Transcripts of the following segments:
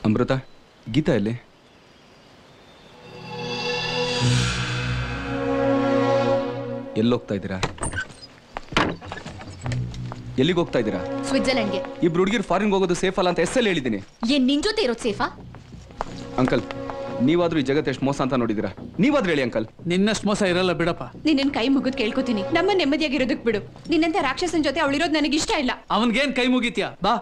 ಅಮೃತ, ಗೀತಾ ಎಲ್ಲಿ? ಎಲ್ಲೋಗ್ತಾ ಇದ್ದೀರಾ? ಎಲ್ಲಿಗೆ ಹೋಗ್ತಾ ಇದ್ದೀರಾ? ಸ್ವಿಟ್ಜರ್ಲೆಂಡ್ಗೆ. ಇಬ್ರು ಹುಡುಗಿರು ಫಾರಿನ್ ಹೋಗೋದು ಸೇಫ್ ಅಲ್ಲ ಅಂತ ಎಸ್ಸಲ್ಲಿ ಹೇಳಿದ್ದೀನಿ. ಏನ್ ನಿನ್ ಜೊತೆ ಇರೋದು ಸೇಫಾ? ಅಂಕಲ್, ನೀವಾದ್ರೂ ಈ ಜಗತ್ತು ಎಷ್ಟು ಮೋಸ ಅಂತ ನೋಡಿದಿರಾ? ನೀವಾದ್ರೂ ಹೇಳಿ ಅಂಕಲ್. ನಿನ್ನಷ್ಟು ಮೋಸ ಇರಲ್ಲ ಬಿಡಪ್ಪ. ನಿನ್ನ ಕೈ ಮುಗಿದ್ ಕೇಳ್ಕೊತೀನಿ, ನಮ್ಮ ನೆಮ್ಮದಿಯಾಗಿರೋದಕ್ ಬಿಡು. ನಿನ್ನಂತ ರಾಕ್ಷಸನ್ ಜೊತೆ ಅವಳಿರೋದು ನನಗೆ ಇಷ್ಟ ಇಲ್ಲ. ಅವನ್ಗೇನ್ ಕೈ ಮುಗಿತ್ಯಾ? ಬಾ.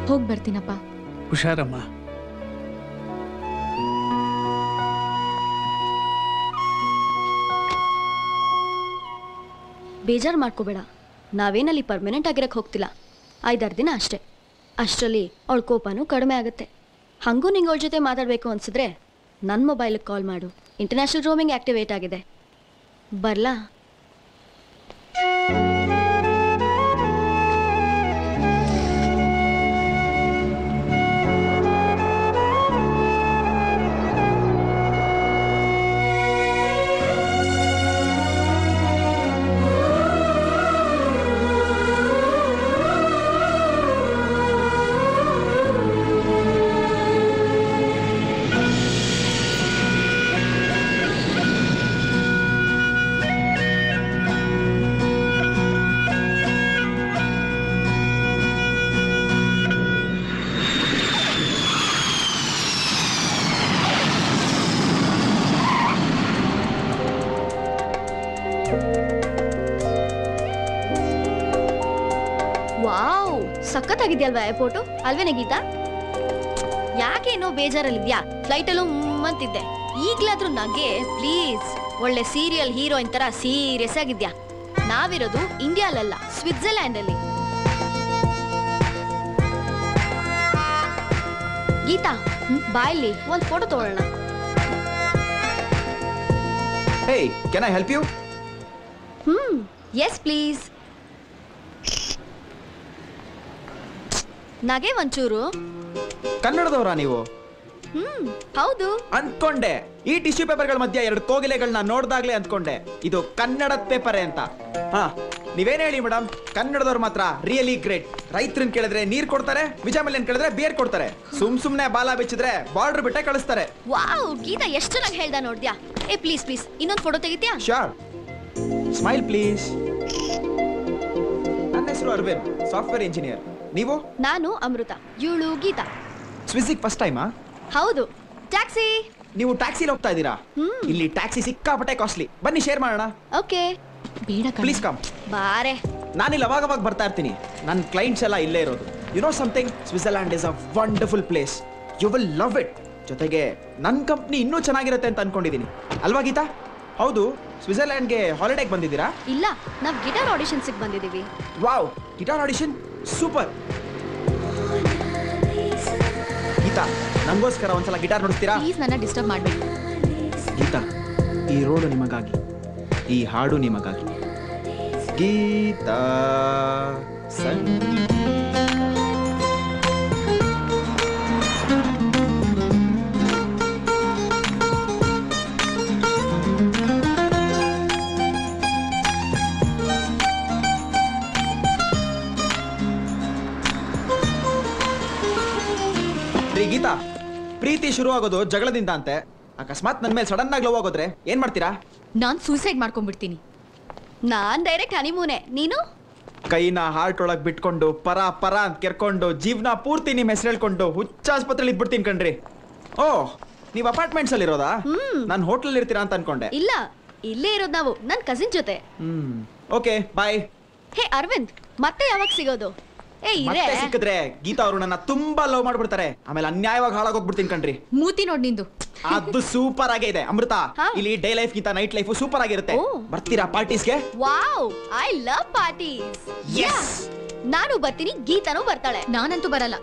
ಹೋಗ್ ಬರ್ತೀನಪ್ಪ. ಹುಷಾರಮ್ಮ. ಬೇಜಾರು ಮಾಡ್ಕೋಬೇಡ. ನಾವೇನಲ್ಲಿ ಪರ್ಮನೆಂಟ್ ಆಗಿರಕ್ಕೆ ಹೋಗ್ತಿಲ್ಲ, 5-6 ದಿನ ಅಷ್ಟೇ. ಅಷ್ಟರಲ್ಲಿ ಅವಳ ಕೋಪನೂ ಕಡಿಮೆ ಆಗುತ್ತೆ. ಹಾಗೂ ನಿಂಗೆ ಅವಳ ಜೊತೆ ಮಾತಾಡಬೇಕು ಅನ್ಸಿದ್ರೆ ನನ್ನ ಮೊಬೈಲಿಗೆ ಕಾಲ್ ಮಾಡು. ಇಂಟರ್ನ್ಯಾಷನಲ್ ರೋಮಿಂಗ್ ಆ್ಯಕ್ಟಿವೇಟ್ ಆಗಿದೆ. ಬರಲಾ? ವಾವ್, ಸಖತ್ತಾಗಿದ್ಯಲ್ವಾ ಏರ್ಪೋರ್ಟು? ಅಲ್ವೇನೆ ಗೀತಾ? ಯಾಕೇನೋ ಬೇಜಾರಲ್ಲಿದ್ಯಾ? ಫ್ಲೈಟಲ್ಲೂ ಅಂತಿದ್ದೆ. ಈಗ್ಲಾದ್ರೂ ನಗೆ ಪ್ಲೀಸ್. ಒಳ್ಳೆ ಸೀರಿಯಲ್ ಹೀರೋಯಿನ್ ತರ ಸೀರಿಯಸ್ ಆಗಿದ್ಯಾ. ನಾವಿರೋದು ಇಂಡಿಯಾಲಲ್ಲ, ಸ್ವಿಟ್ಜರ್ಲ್ಯಾಂಡ್ ಅಲ್ಲಿ. ಗೀತಾ, ಬಾಯಲ್ಲಿ ಒಂದ್ ಫೋಟೋ ತಗೊಳ್ಳೋಣ. Hey, can I help you? Yes please. ನಗೆ ಒಂಚೂರು. ಕನ್ನಡದವರಾ ನೀವು? ಹೌದು ಅಂದ್ಕೊಂಡೆ. ಈ ಟಿಶ್ಯೂ ಪೇಪರ್ಗಳ ಮಧ್ಯೆ 2 ಕೋಗಿಲೆಗಳನ್ನ ನೋಡ್ದಾಗ್ಲೇ ಅಂದ್ಕೊಂಡೆ ಇದು ಕನ್ನಡದ ಪೇಪರೇ ಅಂತ. ಹಾ, ನೀವೇನ್ ಹೇಳಿ ಮೇಡಮ್, ಕನ್ನಡದವ್ರು ಮಾತ್ರ ರಿಯಲಿ ಗ್ರೇಟ್. ರೈತರನ್ನ ಕೇಳಿದ್ರೆ ನೀರ್ ಕೊಡ್ತಾರೆ, ವಿಜಯಮಲ್ಯನ್ ಕೇಳಿದ್ರೆ ಬಿಯರ್ ಕೊಡ್ತಾರೆ, ಸುಮ್ನೆ ಬಾಲ ಬಿಚ್ಚಿದ್ರೆ ಬಾರ್ಡರ್ ಬಿಟ್ಟೆ ಕಳಿಸ್ತಾರೆ. ವಾವ್, ಗೀತಾ ಎಷ್ಟು ಚೆನ್ನಾಗಿ ಹೇಳ್ದ ನೋಡ್ದ್ಯಾ? ಏ ಪ್ಲೀಸ್ ಪ್ಲೀಸ್, ಇನ್ನೊಂದು ಫೋಟೋ ತೆಗಿತ್ಯಾ? ಶೋರ್. Smile please. ನನ್ನ ಹೆಸರು ಅರವಿಂದ್, ಸಾಫ್ಟ್ವೇರ್ ಇಂಜಿನಿಯರ್. ನೀವು? ನಾನು ಅಮೃತ, ಇವಳು ಗೀತಾ. ಸ್ವಿಸ್ಸಿಗೆ ಫಸ್ಟ್ ಟೈಮಾ? ಹೌದು. ಟ್ಯಾಕ್ಸಿ. ನೀವು ಟ್ಯಾಕ್ಸಿಲಿ ಹೋಗ್ತಾ ಇದ್ದೀರಾ? ಇಲ್ಲಿ ಟ್ಯಾಕ್ಸಿ ಸಿಕ್ಕಾಪಟ್ಟೆ ಕಾಸ್ಟ್ಲಿ. ಬನ್ನಿ ಶೇರ್ ಮಾಡೋಣ. ಓಕೆ. ಬೇಡ ಪ್ಲೀಸ್ ಕಮ್. ಬಾರೆ. ನಾನಿಲ್ಲಿ ಅವಾಗ ಬರ್ತಾ ಇರ್ತೀನಿ. ನನ್ನ ಕ್ಲೈಂಟ್ಸ್ ಎಲ್ಲ ಇಲ್ಲೇ ಇರೋದು. You know something, Switzerland is a wonderful place. You will love it. ಜೊತೆಗೆ ನನ್ನ ಕಂಪ್ನಿ ಇನ್ನೂ ಚೆನ್ನಾಗಿರುತ್ತೆ ಅಂತ ಅನ್ಕೊಂಡಿದ್ದೀನಿ. ಅಲ್ವಾ ಗೀತಾ? ಹೌದು. ಸ್ವಿಟ್ಜರ್ಲ್ಯಾಂಡ್ಗೆ ಹಾಲಿಡೇಗೆ ಬಂದಿದ್ದೀರಾ? ಇಲ್ಲ, ನಾವು ಗಿಟಾರ್ ಆಡಿಷನ್ಸ್ಗೆ ಬಂದಿದ್ದೀವಿ. Wow, guitar audition super. Geetha, ನಂಗೋಸ್ಕರ ಒಂದ್ಸಲ ಗಿಟಾರ್ ನುಡಿಸ್ತೀರಾ? ಪ್ಲೀಸ್, ನನ್ನ ಡಿಸ್ಟರ್ಬ್ ಮಾಡಬೇಡಿ. ಗೀತಾ, ಈ ರೋಡು ನಿಮಗಾಗಿ, ಈ ಹಾಡು ನಿಮಗಾಗಿ. ಗೀತಾ ಗೀತಾ, ಪ್ರೀತಿ ಶುರು ಆಗೋದು ಜಗಳದಿಂದ ಅಂತೆ. ಅಕಸ್ಮಾತ್ ನನ್ನ ಮೇಲೆ ಸಡನ್ ಆಗಿ ಲವ್ ಆಗೋದ್ರೆ ಏನ್ ಮಾಡ್ತೀರಾ? ನಾನ್ ಸೂಸೈಡ್ ಮಾಡ್ಕೊಂಡ್ಬಿಡ್ತೀನಿ. ನಾನ್ ಡೈರೆಕ್ಟ್ ಹನಿಮೂನೆ. ನೀನು? ಕೈನ ಹಾರ್ಟ್ ಒಳಗ್ ಬಿಟ್ಕೊಂಡು ಪರ ಪರ ಅಂತ ಕೆರ್ಕೊಂಡು ಜೀವನ ಪೂರ್ತಿ ನಿಮ್ ಹೆಸರು ಹೇಳ್ಕೊಂಡು ಹುಚ್ಚ ಆಸ್ಪತ್ರೆಲಿ ಇದ್ಬಿಡ್ತೀನಿ ಕಣ್ರಿ. ಓ, ನೀವ್ ಅಪಾರ್ಟ್ಮೆಂಟ್ಸ್ ಅಲ್ಲಿ ಇರೋದಾ? ನಾನು ಹೋಟ್ಲಲ್ಲಿ ಇರ್ತೀರಾ ಅಂತ ಅನ್ಕೊಂಡೆ. ಇಲ್ಲ, ಇಲ್ಲೇ ಇರೋದು ನಾವು, ನನ್ ಕಸಿನ್ ಜೊತೆ. ಓಕೆ, ಬಾಯ್. ಹೇ ಅರವಿಂದ್, ಮತ್ತೆ ಯಾವಾಗ ಸಿಗೋದು? ಮತ್ತೆ ಸಿಕ್ಕಿದ್ರೆ ಗೀತಾ ಅವರು ನನ್ನ ತುಂಬಾ ಲವ್ ಮಾಡ್ಬಿಡ್ತಾರೆ. ಆಮೇಲೆ ಅನ್ಯಾಯವಾಗಿ ಹಾಳಾಗೋಗ್ಬಿಡ್ತೀನಿ ಕಣ್ರಿ. ಮೂತಿ ನೋಡ್ ನಿಂದು. ಅದು ಸೂಪರ್ ಆಗೇ ಇದೆ ಅಮೃತ. ಇಲ್ಲಿ ಡೇ ಲೈಫ್ ಗಿಂತ ನೈಟ್ ಲೈಫ್ ಸೂಪರ್ ಆಗಿರುತ್ತೆ. ಬರ್ತೀರಾ ಪಾರ್ಟೀಸ್ಗೆ? Wow, I love parties. Yes, ನಾನು ಬರ್ತೀನಿ, ಗೀತಾನೂ ಬರ್ತಾಳೆ. ನಾನಂತೂ ಬರಲ್ಲ.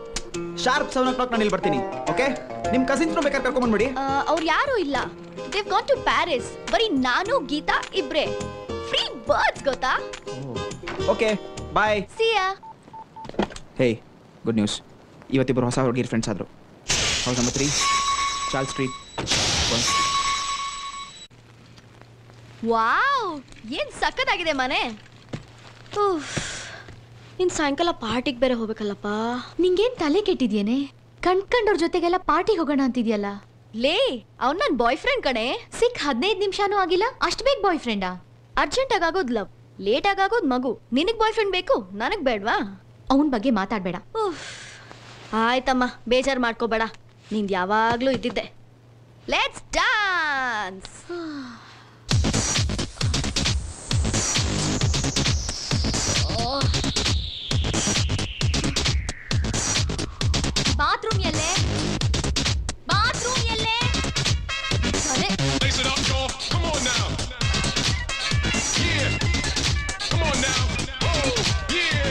ಶಾರ್ಪ್ 7 o'clock ನಾನು ಇಲ್ಲಿ ಬರ್ತೀನಿ. ಓಕೆ, ನಿಮ್ ಕಸಿನ್ಸ್ ಬೇಕಾದ್ರೆ ಕರ್ಕೊಂಡ್ ಬಂದ್ಬಿಡಿ. ಅವ್ರು ಯಾರು ಇಲ್ಲ, ದೇವ್ ಗಾನ್ ಟು ಪ್ಯಾರಿಸ್. ಬರೀ ನಾನು ಗೀತಾ ಇಬ್ರೆ. ಫ್ರೀ ಬರ್ಡ್ಸ್ ಗೊತ್ತಾ? Okay, bye. See ya. Hey, good news. ಇವತ್ತಿಬ್ಬರು ಹೊಸ ಹುಡುಗಿರ್ ಫ್ರೆಂಡ್ಸ್ ಆದ್ರು. House number 3 Charles street. Wow ಏನ್ ಸಕ್ಕತ್ತಾಗಿದೆ ಮನೆ. ಇನ್ ಸಾಯಂಕಾಲ ಪಾರ್ಟಿಗೆ ಬೇರೆ ಹೋಗ್ಬೇಕಲ್ಲಪ್ಪ. ನಿಂಗೇನ್ ತಲೆ ಕೆಟ್ಟಿದ್ಯೇನೆ? ಕಂಡ್ಕಂಡವ್ರ ಜೊತೆಗೆಲ್ಲ ಪಾರ್ಟಿಗೆ ಹೋಗೋಣ ಅಂತಿದ್ಯಲ್ಲ. ಲೇ ಅವ್ನ್ ನನ್ ಬಾಯ್ ಫ್ರೆಂಡ್ ಕಣೆ. ಸಿಕ್ 15 ನಿಮಿಷನೂ ಆಗಿಲ್ಲ, ಅಷ್ಟ್ ಬೇಗ ಬಾಯ್ ಫ್ರೆಂಡಾ? ಅರ್ಜೆಂಟ್ ಆಗೋದ್ ಲವ್, ಲೇಟ್ ಆಗೋದ್ ಮಗು. ನಿನಗ್ ಬಾಯ್ ಫ್ರೆಂಡ್ ಬೇಕು, ನನಗ್ ಬೇಡ್ವಾ? ಅವನ್ ಬಗ್ಗೆ ಮಾತಾಡ್ಬೇಡ. ಆಯ್ತಮ್ಮ, ಬೇಜಾರ್ ಮಾಡ್ಕೋಬೇಡ. ನಿಂದ್ ಯಾವಾಗ್ಲೂ ಇದ್ದಿದ್ದೆ. Let's dance. ಬಾತ್ರೂಮ್ ಎಲ್ಲೇ? ಬಾತ್ರೂಮ್ ಎಲ್ಲೇ? Lace it up, y'all. Come on now. Yeah. Come on now. Oh, yeah.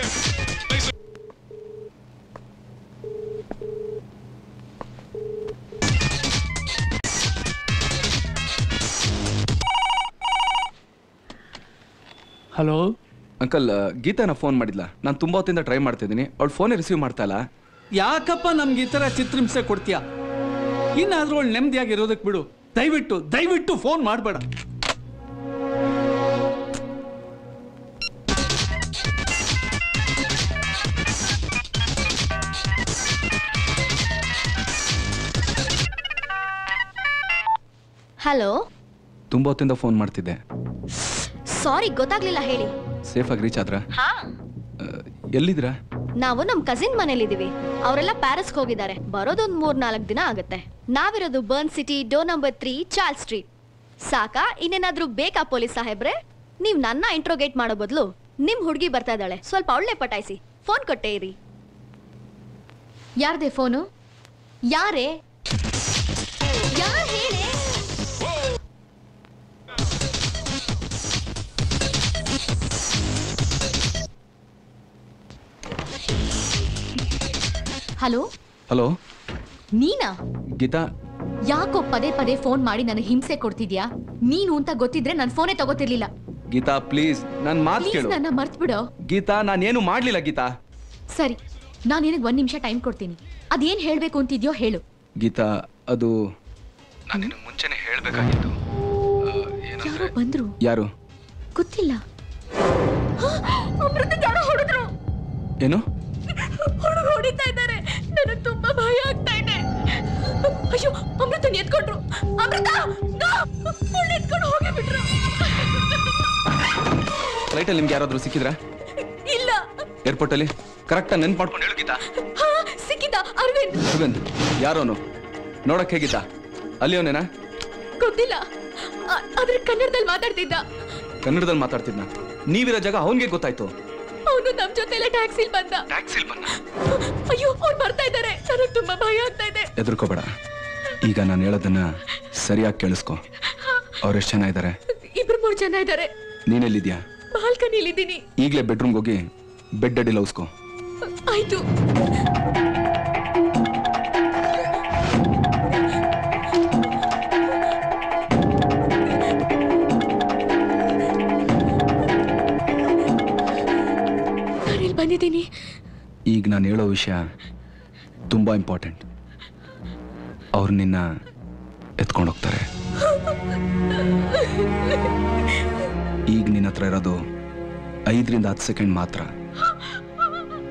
Lace it. Hello uncle, ಗೀತಾನ ಫೋನ್ ಮಾಡಿದ್ಲ. ನಾನು ತುಂಬಾ ಹೊತ್ತಿಂದ ಟ್ರೈ ಮಾಡ್ತಿದ್ದೀನಿ, ಅವಳು ಫೋನೇ ರಿಸೀವ್ ಮಾಡ್ತಾ ಇಲ್ಲ. ಯಾಕಪ್ಪ ನಮ್ಗೆ ಈ ಥರ ಚಿತ್ರಹಿಂಸೆ ಕೊಡ್ತೀಯಾ? ಇನ್ನಾದ್ರೂ ಅವಳು ನೆಮ್ಮದಿಯಾಗಿರೋದಕ್ಕೆ ಬಿಡು. ದಯವಿಟ್ಟು ಫೋನ್ ಮಾಡಬೇಡ. ಹಲೋ, ತುಂಬಾ ಹೊತ್ತಿಂದ ಫೋನ್ ಮಾಡ್ತಿದ್ದೆ. ಸಾರಿ ಗೊತ್ತಾಗ್ಲಿಲ್ಲ, ಹೇಳಿ. ಸೇಫ್ ಆಗಿ ರೀಚ್ ಆದ್ರ? ಹಾ, ಎಲ್ಲಿದ್ದೀರಾ? ನಾವು ನಮ್ ಕಸಿನ್ ಮನೇಲಿದೀವಿ. ಅವರೆಲ್ಲ ಪ್ಯಾರಿಸ್ಗೆ ಹೋಗಿದ್ದಾರೆ. ಬರೋದೊಂದ್ 3-4 ದಿನ ಆಗುತ್ತೆ. ನಾವಿರೋದು Bern city, door number 3, Charles street. ಸಾಕಾ? ಇನ್ನೇನಾದ್ರೂ ಬೇಕಾ ಪೊಲೀಸ್ ಸಾಹೇಬ್ರೆ? ನೀವ್ ನನ್ನ ಇಂಟ್ರೋಗೇಟ್ ಮಾಡೋ ಬದಲು ನಿಮ್ ಹುಡುಗಿ ಬರ್ತಾ ಇದ್ದಾಳೆ, ಸ್ವಲ್ಪ ಅವಳನ್ನೇ ಪಟಾಯಿಸಿ. ಫೋನ್ ಕೊಟ್ಟೆ ಇರಿ. ಯಾರ್ದೇ ಫೋನು? ಯಾರೇ? ಯಾರ್ ಹೇಳಿ? ಹಲೋ ಹಲೋ, ನೀನಾ? ಗೀತಾ. ಯಾಕೋ ಪದೇ ಪದೇ ಫೋನ್ ಮಾಡಿ ನನಗೆ ಹಿಂಸೆ ಕೊಡ್ತಿದ್ಯಾ? ನೀನು ಅಂತ ಗೊತ್ತಿದ್ರೆ ನನ್ನ ಫೋನೇ ತಗೋತಿರ್ಲಿಲ್ಲ. ಗೀತಾ ಪ್ಲೀಸ್, ನನ್ನ ಮಾತು ಪ್ಲೀಸ್ ಕೇಳು. ನನ್ನ ಮರ್ತ್ ಬಿಡೋ. ಗೀತಾ, ನಾನೇನು ಮಾಡ್ಲಿಲ್ಲ ಗೀತಾ. ಸರಿ, ನಾನು ನಿನಗೆ 1 ನಿಮಿಷ ಟೈಮ್ ಕೊಡ್ತೀನಿ. ಅದೇನ್ ಹೇಳ್ಬೇಕು ಅಂತಿದ್ಯೋ ಹೇಳು. ಗೀತಾ, ಅದು ನಾನು ನಿನಗೆ ಮುಂಚೆನೆ ಹೇಳ್ಬೇಕಾಗಿತ್ತು. ಯಾರೋ ಬಂದ್ರು. ಯಾರು? ಗೊತ್ತಿಲ್ಲ. ಯಾರೋ ಹೊಡೆದ್ರು. ಏನು? ಹೊಡಿತಾ ಇದ್ದಾರೆ. ನನಗೆ ತುಂಬಾ ಭಯ ಆಗ್ತಾ ಇದೆ. ಅಯ್ಯೋ, ಅಮೃತನ್ ಎತ್ಕೊಂಡ್ರು. ಅಮೃತ ಎತ್ಕೊಂಡು ಹೋಗಿ ಬಿಟ್ರು. ಫ್ಲೈಟಲ್ಲಿ ನಿಮ್ಗೆ ಯಾರಾದ್ರೂ ಸಿಕ್ಕಿದ್ರಾ? ಇಲ್ಲ. ಏರ್ಪೋರ್ಟ್ ಅಲ್ಲಿ ಕರೆಕ್ಟ್ ನೆನ್ಪು ಮಾಡ್ಕೊಂಡು ಹೇಳು ಗೀತಾ. ಸಿಕ್ಕಿದ್ದ ಅರವಿಂದ್. ಅರವಿಂದ್ ಯಾರೋನು? ನೋಡಕ್ ಹೇಗಿದ್ದ? ಅಲ್ಲಿ ಅವನೇನಾ? ಗೊತ್ತಿಲ್ಲ, ಆದ್ರೆ ಕನ್ನಡದಲ್ಲಿ ಮಾತಾಡ್ತಿದ್ದ. ಕನ್ನಡದಲ್ಲಿ ಮಾತಾಡ್ತಿದ್ನ? ನೀವಿರೋ ಜಾಗ ಅವನ್ಗೆ ಗೊತ್ತಾಯ್ತು? ಅವನು ನಮ್ ಜೊತೆ ಎಲ್ಲ ಟ್ಯಾಕ್ಸಿಲ್ ಬಂದ. ಅಯ್ಯೋ, ಅವ್ರು ಬರ್ತಾ ಇದ್ದಾರೆ. ನನಗೆ ತುಂಬಾ ಭಯ ಆಗ್ತಾ ಇದೆ. ಹೆದರ್ಕೋಬೇಡ. ಈಗ ನಾನು ಹೇಳೋದನ್ನ ಸರಿಯಾಗಿ ಕೇಳಿಸ್ಕೊ. ಅವ್ರೆಷ್ಟು ಜನ ಇದ್ದಾರೆ? 2-3 ಜನ ಇದ್ದಾರೆ. ನೀನೆಲ್ಲಿದ್ಯಾ? ಬಾಲ್ಕನಿಲಿದ್ದೀನಿ. ಈಗಲೇ ಬೆಡ್ರೂಮ್ಗೆ ಹೋಗಿ ಬೆಡ್ ಅಡಿ ಲೌಸ್ಕೊ. ಆಯ್ತು. ನಾನಿಲ್ಲಿ ಬಂದಿದ್ದೀನಿ. ಈಗ ನಾನು ಹೇಳೋ ವಿಷಯ ತುಂಬಾ ಇಂಪಾರ್ಟೆಂಟ್. ಅವ್ರು ನಿನ್ನ ಎತ್ಕೊಂಡು ಹೋಗ್ತಾರೆ. ಈಗ ನಿನ್ನ ಹತ್ರ ಇರೋದು 5-10 ಸೆಕೆಂಡ್ ಮಾತ್ರ.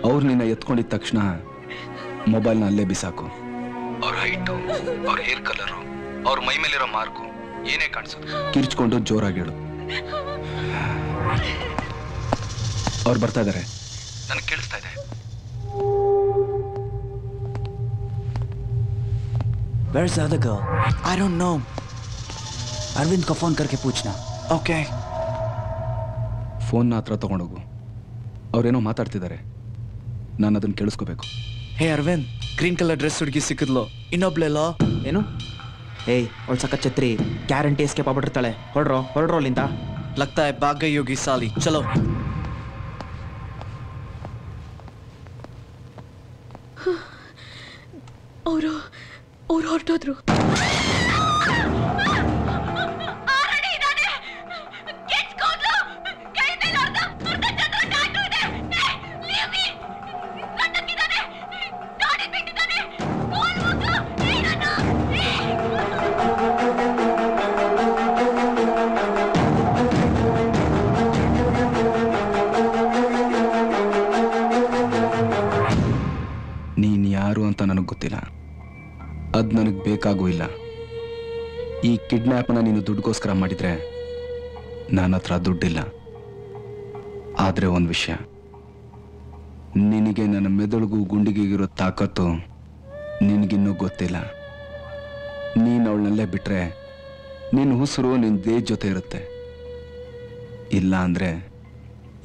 ಅವ್ರು ನಿನ್ನ ಎತ್ಕೊಂಡಿದ ತಕ್ಷಣ ಮೊಬೈಲ್ನ ಅಲ್ಲೇ ಬಿಸಾಕು. ಅವ್ರ ಹೈಟು, ಅವ್ರ ಹೇರ್ ಕಲರು, ಅವ್ರ ಮೈ ಮೇಲಿರೋ ಮಾರ್ಕು ಏನೇ ಕಾಣಿಸೋದು ಕಿರ್ಚ್ಕೊಂಡು ಜೋರಾಗಿ ಹೇಳು. ಅವ್ರು ಬರ್ತಾ ಇದಾರೆ, ನನಗೆ ಕೇಳಿಸ್ತಾ ಇದೆ. Where's the other girl? I don't know. Arvind को फोन करके पूछना. Okay. ಫೋನ್ನ ಹತ್ರ ತಗೊಂಡೋಗು. ಅವ್ರೇನೋ ಮಾತಾಡ್ತಿದ್ದಾರೆ, ನಾನು ಅದನ್ನ ಕೇಳಿಸ್ಕೋಬೇಕು. ಹೇ ಅರವಿಂದ್, ಗ್ರೀನ್ ಕಲರ್ ಡ್ರೆಸ್ ಹುಡುಗಿ ಸಿಕ್ಕಿದ್ಲು. ಇನ್ನೊಬ್ಳೆಲ್ಲೋ ಏನು? ಏಯ್, ಅವಳು ಸಕ್ಕ ಛತ್ರಿ, ಗ್ಯಾರಂಟಿ ಎಸ್ಕೇಪ್ ಆಗ್ಬಿಟ್ಟಿರ್ತಾಳೆ. ಹೊರಡ್ರೋ ಅಲ್ಲಿಂದ. ಲಗ್ತಾ ಹೈ ಭಾಗ್ ಗಯಿ ಹೋಗಿ ಸಾಲಿ. ಚಲೋ. ಅವರು ಹೊರಟೋದ್ರು. ಯಾರು ಅಂತ ನನಗೆ ಗೊತ್ತಿಲ್ಲ, ಅದು ನನಗೆ ಬೇಕಾಗೂ ಇಲ್ಲ. ಈ ಕಿಡ್ನ್ಯಾಪ್ನ ನೀನು ದುಡ್ಡುಗೋಸ್ಕರ ಮಾಡಿದ್ರೆ ನನ್ನ ಹತ್ರ ದುಡ್ಡಿಲ್ಲ. ಆದರೆ ಒಂದು ವಿಷಯ, ನಿನಗೆ ನನ್ನ ಮೆದುಳಿಗೂ ಗುಂಡಿಗೆಗಿರೋ ತಾಕತ್ತು ನಿನಗಿನ್ನೂ ಗೊತ್ತಿಲ್ಲ. ನೀನು ಅವಳನ್ನಲ್ಲೇ ಬಿಟ್ರೆ ನಿನ್ನ ಉಸಿರು ನಿನ್ನ ದೇಹ ಜೊತೆ ಇರುತ್ತೆ. ಇಲ್ಲ ಅಂದರೆ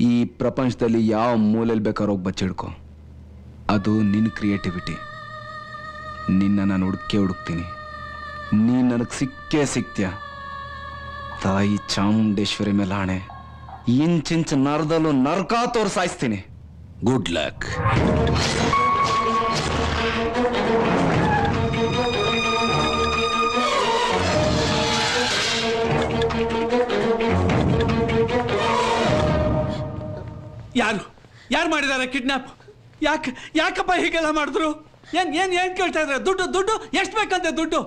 ಈ ಪ್ರಪಂಚದಲ್ಲಿ ಯಾವ ಮೂಲೆಯಲ್ಲಿ ಬೇಕಾದ್ರೂ ಹೋಗಿ ಬಚ್ಚಿಡ್ಕೊ. ಅದು ನಿನ್ನ ಕ್ರಿಯೇಟಿವಿಟಿ. ನಿನ್ನ ನಾನು ಹುಡುಕ್ತೀನಿ. ನೀನು ನನಗೆ ಸಿಕ್ಕೇ ಸಿಗ್ತೀಯ. ತಾಯಿ ಚಾಮುಂಡೇಶ್ವರಿ ಮೇಲೆ ಆಣೆ, ಇಂಚಿಂಚು ನರದಲ್ಲೂ ನರಕ ತೋರ್ಸಾಯಿಸ್ತೀನಿ. Good luck. ಯಾರು ಮಾಡಿದ್ದಾರೆ ಕಿಡ್ನಾಪ್? ಯಾಕಪ್ಪ ಹೀಗೆಲ್ಲ ಮಾಡಿದ್ರು? ಏನ್ ಕೇಳ್ತಾ ಇದ್ರೆ? ದುಡ್ಡು ಎಷ್ಟು ಬೇಕಂತೆ ದುಡ್ಡು?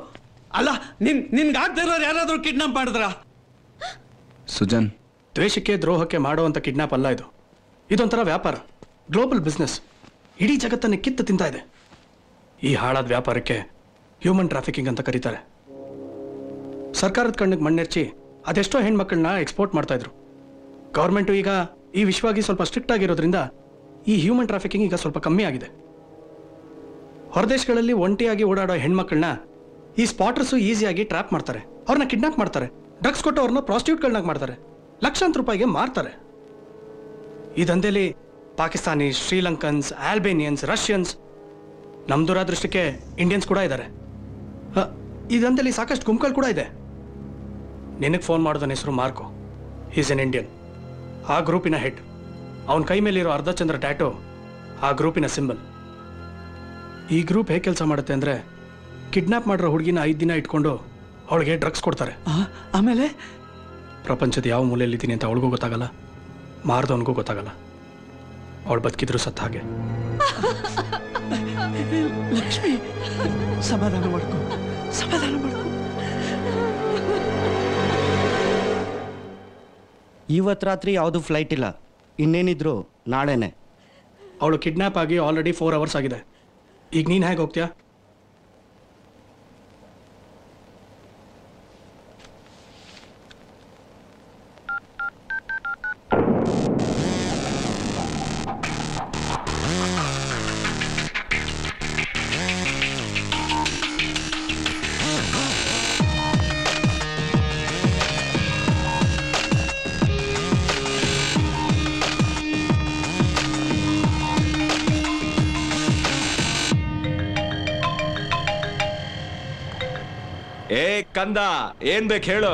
ಅಲ್ಲ, ನಿನ್ಗೆ ಆಗದೆ ಇರೋರು ಯಾರಾದ್ರೂ ಕಿಡ್ನಾಪ್ ಮಾಡಿದ್ರ? ಸುಜನ್, ದ್ವೇಷಕ್ಕೆ ದ್ರೋಹಕ್ಕೆ ಮಾಡುವಂತ ಕಿಡ್ನಾಪ್ ಅಲ್ಲ ಇದು. ಇದೊಂಥರ ವ್ಯಾಪಾರ, ಗ್ಲೋಬಲ್ ಬಿಸ್ನೆಸ್. ಇಡೀ ಜಗತ್ತನ್ನೇ ಕಿತ್ತು ತಿಂತಾ ಇದೆ. ಈ ಹಾಳಾದ ವ್ಯಾಪಾರಕ್ಕೆ ಹ್ಯೂಮನ್ ಟ್ರಾಫಿಕಿಂಗ್ ಅಂತ ಕರೀತಾರೆ. ಸರ್ಕಾರದ ಕಣ್ಣಿಗೆ ಮಣ್ಣೆರ್ಚಿ ಅದೆಷ್ಟೋ ಹೆಣ್ಮಕ್ಳನ್ನ ಎಕ್ಸ್ಪೋರ್ಟ್ ಮಾಡ್ತಾ ಇದ್ರು. ಗೌರ್ಮೆಂಟು ಈಗ ಈ ವಿಶ್ವವಾಗಿ ಸ್ವಲ್ಪ ಸ್ಟ್ರಿಕ್ಟ್ ಆಗಿರೋದ್ರಿಂದ ಈ ಹ್ಯೂಮನ್ ಟ್ರಾಫಿಕಿಂಗ್ ಈಗ ಸ್ವಲ್ಪ ಕಮ್ಮಿ ಆಗಿದೆ. ಹೊರದೇಶಗಳಲ್ಲಿ ಒಂಟಿಯಾಗಿ ಓಡಾಡೋ ಹೆಣ್ಮಕ್ಳನ್ನ ಈ ಸ್ಪಾಟರ್ಸು ಈಸಿಯಾಗಿ ಟ್ರ್ಯಾಪ್ ಮಾಡ್ತಾರೆ, ಅವ್ರನ್ನ ಕಿಡ್ನಾಪ್ ಮಾಡ್ತಾರೆ, ಡ್ರಗ್ಸ್ ಕೊಟ್ಟು ಅವ್ರನ್ನ ಪ್ರಾಸ್ಟಿಟ್ಯೂಟ್ಗಳನ್ನಾಗಿ ಮಾಡ್ತಾರೆ, ಲಕ್ಷಾಂತರ ರೂಪಾಯಿಗೆ ಮಾರ್ತಾರೆ. ಈ ದಂಧೆಯಲ್ಲಿ ಪಾಕಿಸ್ತಾನಿ, ಶ್ರೀಲಂಕನ್ಸ್, ಆಲ್ಬೇನಿಯನ್ಸ್, ರಷ್ಯನ್ಸ್, ನಮ್ಮ ದುರಾದೃಷ್ಟಕ್ಕೆ ಇಂಡಿಯನ್ಸ್ ಕೂಡ ಇದ್ದಾರೆ. ಈ ದಂಧೆಯಲ್ಲಿ ಸಾಕಷ್ಟು ಗುಂಪುಗಳು ಕೂಡ ಇದೆ. ನಿನಗೆ ಫೋನ್ ಮಾಡೋದನ್ನ ಹೆಸರು ಮಾರ್ಕೋ. Is an Indian. ಆ ಗ್ರೂಪಿನ ಹೆಡ್. ಅವನ ಕೈ ಮೇಲಿರೋ ಅರ್ಧಚಂದ್ರ ಟ್ಯಾಟೋ ಆ ಗ್ರೂಪಿನ ಸಿಂಬಲ್. ಈ ಗ್ರೂಪ್ ಹೇಗೆ ಕೆಲಸ ಮಾಡುತ್ತೆ ಅಂದರೆ, ಕಿಡ್ನಾಪ್ ಮಾಡಿರೋ ಹುಡುಗಿನ 5 ದಿನ ಇಟ್ಕೊಂಡು ಅವಳಿಗೆ ಡ್ರಗ್ಸ್ ಕೊಡ್ತಾರೆ. ಆಮೇಲೆ ಪ್ರಪಂಚದ ಯಾವ ಮೂಲೆಯಲ್ಲಿದ್ದೀನಿ ಅಂತ ಅವಳಿಗೂ ಗೊತ್ತಾಗಲ್ಲ, ಮಾರ್ದವನಿಗೂ ಗೊತ್ತಾಗಲ್ಲ. ಅವಳು ಬದುಕಿದ್ರು ಸತ್ತ ಹಾಗೆ. ಲಕ್ಷ್ಮಿ, ಸಮಾಧಾನ ಮಾಡ್ಕೊ. ಇವತ್ತು ರಾತ್ರಿ ಯಾವುದು ಫ್ಲೈಟ್ ಇಲ್ಲ, ಇನ್ನೇನಿದ್ರು ನಾಳೆನೆ. ಅವಳು ಕಿಡ್ನಾಪ್ ಆಗಿ ಆಲ್ರೆಡಿ 4 hours ಆಗಿದೆ. ಈಗ ನೀನು ಹೇಗೆ ಹೋಗ್ತೀಯಾ? ಏ ಕಂದ, ಏನ್ ಬೇಕು ಹೇಳು.